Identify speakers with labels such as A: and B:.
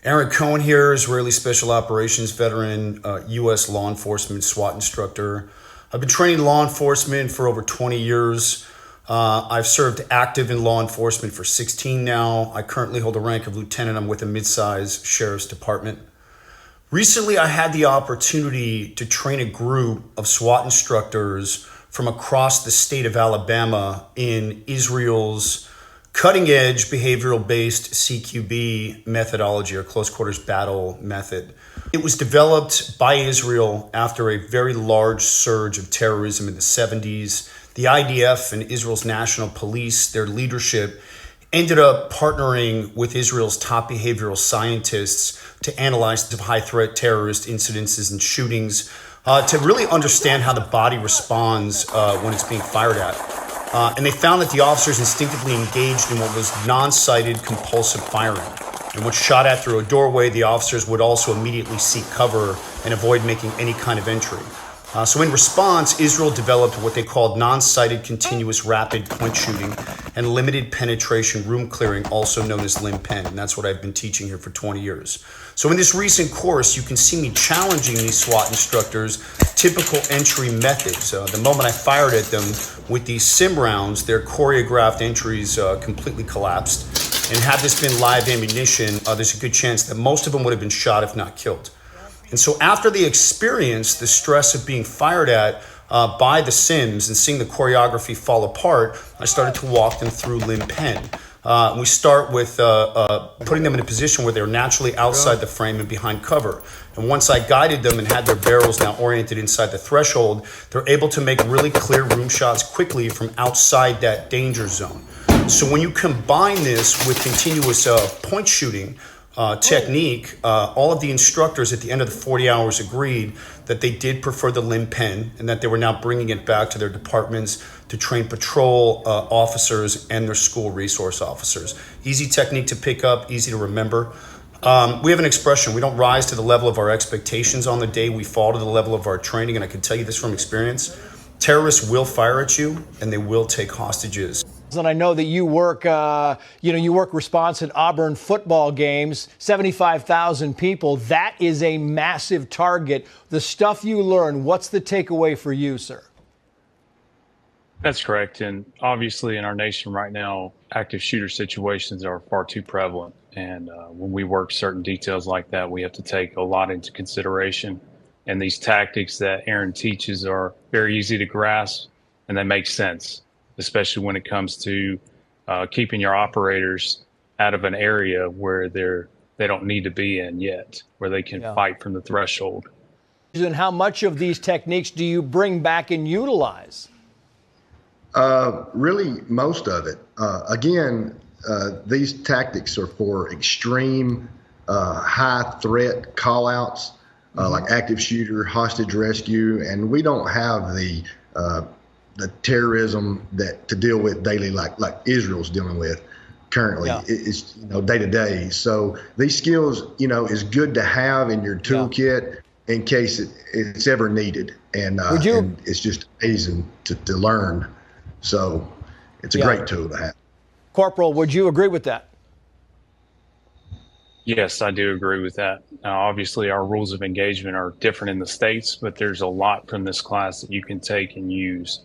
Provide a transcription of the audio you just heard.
A: Aaron Cohen here, Israeli Special Operations veteran, U.S. law enforcement SWAT instructor. I've been training law enforcement for over 20 years. I've served active in law enforcement for 16 now. I currently hold the rank of lieutenant. I'm with a mid-sized sheriff's department. Recently, I had the opportunity to train a group of SWAT instructors from across the state of Alabama in Israel's cutting-edge behavioral-based CQB methodology, or close quarters battle method. It was developed by Israel after a very large surge of terrorism in the 70s. The IDF and Israel's national police, their leadership, ended up partnering with Israel's top behavioral scientists to analyze the high-threat terrorist incidences and shootings, to really understand how the body responds when it's being fired at. And they found that the officers instinctively engaged in what was non-sighted compulsive firing. And when shot at through a doorway, the officers would also immediately seek cover and avoid making any kind of entry. So in response, Israel developed what they called non-sighted continuous rapid point shooting and limited penetration room clearing, also known as limp-pen. And that's what I've been teaching here for 20 years. So in this recent course, you can see me challenging these SWAT instructors' typical entry methods. The moment I fired at them with these sim rounds, their choreographed entries completely collapsed. And had this been live ammunition, there's a good chance that most of them would have been shot, if not killed. And so after they experienced the stress of being fired at by the Sims and seeing the choreography fall apart, I started to walk them through limp-pen. We start with putting them in a position where they're naturally outside the frame and behind cover. And once I guided them and had their barrels now oriented inside the threshold, they're able to make really clear room shots quickly from outside that danger zone. So when you combine this with continuous point shooting technique, all of the instructors at the end of the 40 hours agreed that they did prefer the limp-pen and that they were now bringing it back to their departments to train patrol officers and their school resource officers. Easy technique to pick up, easy to remember. We have an expression: we don't rise to the level of our expectations on the day, we fall to the level of our training. And I can tell you this from experience: terrorists will fire at you and they will take hostages.
B: And I know that you work, you work response at Auburn football games, 75,000 people. That is a massive target. The stuff you learn, what's the takeaway for you, sir?
C: That's correct. And obviously in our nation right now, active shooter situations are far too prevalent. And when we work certain details like that, we have to take a lot into consideration. And these tactics that Aaron teaches are very easy to grasp, and they make sense, especially when it comes to keeping your operators out of an area where they don't need to be in yet, where they can fight from the threshold.
B: And how much of these techniques do you bring back and utilize?
D: Really, most of it. Again, these tactics are for extreme high threat call-outs, like active shooter, hostage rescue, and we don't have the terrorism that to deal with daily, like Israel's dealing with currently. It's day to day. So these skills, is good to have in your toolkit in case it's ever needed. And, and it's just amazing to learn. So it's a great tool to have.
B: Corporal, would you agree with that?
C: Yes, I do agree with that. Obviously, our rules of engagement are different in the states, but there's a lot from this class that you can take and use